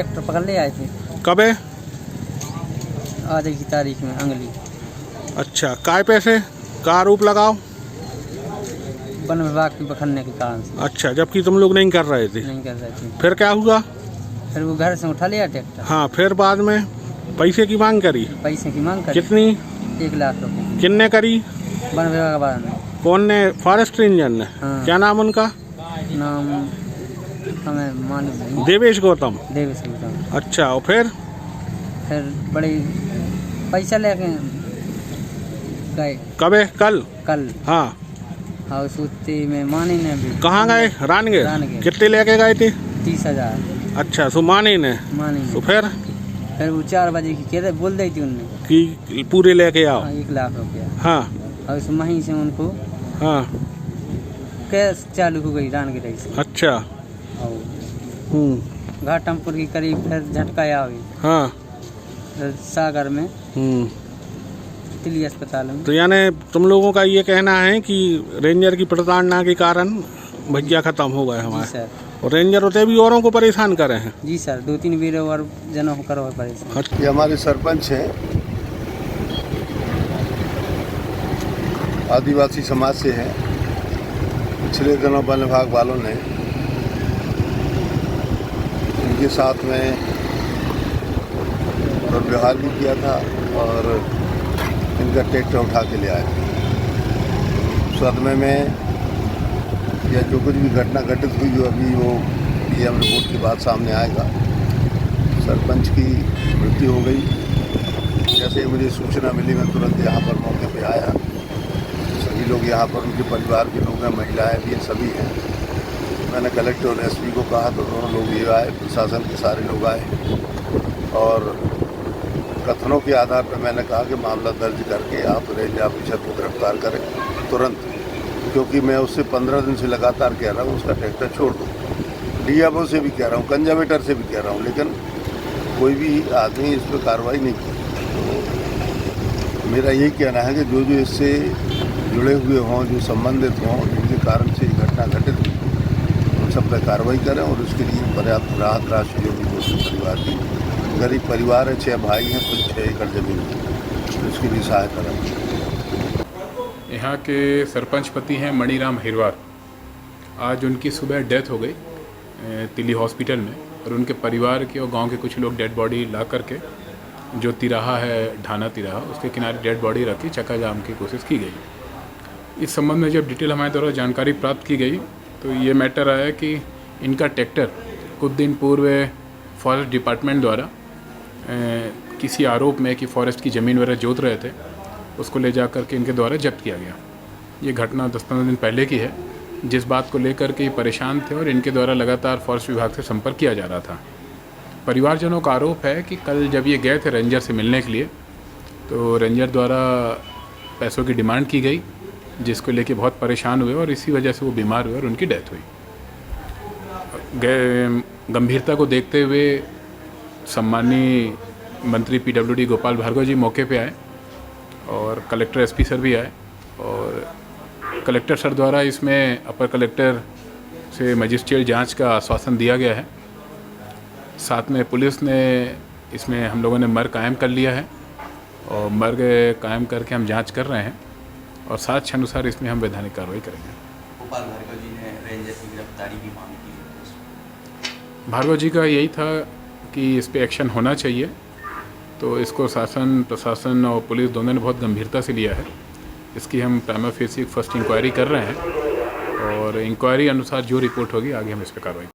Tractor पकड़ ले आए थे। कब है? आज की तारीख में अंगली। अच्छा, काय पैसे का आरोप लगाओ? वन विभाग की पकड़ने के कारण से। अच्छा, जबकि तुम लोग नहीं कर रहे थे। नहीं कर रहे थे। फिर क्या हुआ? फिर वो घर से उठा लिया ट्रैक्टर। हाँ, फिर बाद में पैसे की मांग करी। पैसे की मांग करी। कितनी? 1 लाख रुपए। किन्ने करी? वन विभाग वालों ने। कौन ने? फॉरेस्ट रेंजर ने। हाँ। क्या नाम उनका? नाम हमें मालूम नहीं। देवेश गौतम। देवेश गौतम। अच्छा, और फिर बड़ी पैसा लेके गए। कब है? कल। कल। हाँ। और सूती में मानी ने भी। कहाँ गए? रानगे। रानगे। कितने लेके गए थे? 30,000। अच्छा, सो मानी ने। मानी ने। तो फिर वो 4 बजे की कह बोल दी थी उनने कि पूरे लेके आओ। 1 लाख रुपया। हाँ। और उस वहीं से उनको हाँ। केस चालू हो गई रानगिरी से। अच्छा। और घाटमपुर की करीब फिर झटकाया हुई। हाँ। फिर सागर में तिली अस्पताल में। तो यानी तुम लोगों का ये कहना है कि रेंजर की प्रताड़ना के कारण भैया खत्म हो गए हमारे। सर। और रेंजर होते भी औरों को परेशान करे हैं। जी सर, 2-3 वीर और जनों को करो परेशान। ये हमारे सरपंच हैं, आदिवासी समाज से हैं। पिछले दिनों वन विभाग वालों ने इनके साथ में दुर्व्यवहार भी किया था और इनका ट्रैक्टर उठा के ले आए। सदमे में या जो कुछ भी घटना घटित हुई जो अभी वो पीएम रिपोर्ट के बाद सामने आएगा। सरपंच की मृत्यु हो गई। जैसे मुझे सूचना मिली मैं तुरंत यहाँ पर मौके पे आया। सभी लोग यहाँ पर उनके परिवार के लोग हैं, महिलाएं भी हैं, सभी हैं। मैंने कलेक्टर और एसपी को कहा तो दोनों लोग ये आए, प्रशासन के सारे लोग आए और कथनों के आधार पर मैंने कहा कि मामला दर्ज करके आप रेंज ऑफिसर को गिरफ्तार करें तुरंत, क्योंकि मैं उससे 15 दिन से लगातार कह रहा हूँ उसका ट्रैक्टर छोड़ दो। डीएफओ से भी कह रहा हूँ, कंजर्वेटर से भी कह रहा हूँ, लेकिन कोई भी आदमी इस पर कार्रवाई नहीं की। तो मेरा यही कहना है कि जो जो इससे जुड़े हुए हों, जो संबंधित हों, जिनके कारण से ये घटना घटित हुई, उन सब पर कार्रवाई करें और उसके लिए पर्याप्त राहत राशि जो भी दोषी परिवार की, गरीब परिवार है, 6 भाई हैं, कुल 6 एकड़ जमीन है, उसके लिए सहायता करें। यहाँ के सरपंच पति हैं मणिराम हिरवार। आज उनकी सुबह डेथ हो गई तिली हॉस्पिटल में और उनके परिवार के और गांव के कुछ लोग डेड बॉडी ला करके जो तिराहा है, ढाना तिराहा, उसके किनारे डेड बॉडी रखी चक्का जाम की कोशिश की गई। इस संबंध में जब डिटेल हमारे द्वारा जानकारी प्राप्त की गई तो ये मैटर आया कि इनका ट्रैक्टर कुछ दिन पूर्व फॉरेस्ट डिपार्टमेंट द्वारा किसी आरोप में कि फॉरेस्ट की ज़मीन वगैरह जोत रहे थे, उसको ले जा कर के इनके द्वारा जब्त किया गया। ये घटना 10-15 दिन पहले की है, जिस बात को लेकर के ये परेशान थे और इनके द्वारा लगातार फॉरेस्ट विभाग से संपर्क किया जा रहा था। परिवारजनों का आरोप है कि कल जब ये गए थे रेंजर से मिलने के लिए तो रेंजर द्वारा पैसों की डिमांड की गई, जिसको लेके बहुत परेशान हुए और इसी वजह से वो बीमार हुए और उनकी डेथ हुई। गंभीरता को देखते हुए सम्मानीय मंत्री पीडब्ल्यूडी गोपाल भार्गव जी मौके पे आए और कलेक्टर एसपी सर भी आए और कलेक्टर सर द्वारा इसमें अपर कलेक्टर से मजिस्ट्रेट जांच का आश्वासन दिया गया है। साथ में पुलिस ने इसमें हम लोगों ने मर्ग कायम कर लिया है और मर्ग कायम करके हम जांच कर रहे हैं और साक्ष्य अनुसार इसमें हम वैधानिक कार्रवाई करेंगे। गोपाल भार्गव जी ने रेंजर की गिरफ्तारी की मांग की। भार्गव जी का यही था कि इस पे एक्शन होना चाहिए, तो इसको शासन, प्रशासन और पुलिस दोनों ने बहुत गंभीरता से लिया है। इसकी हम प्राइमा फेसी फर्स्ट इंक्वायरी कर रहे हैं और इंक्वायरी अनुसार जो रिपोर्ट होगी आगे हम इस पर कार्रवाई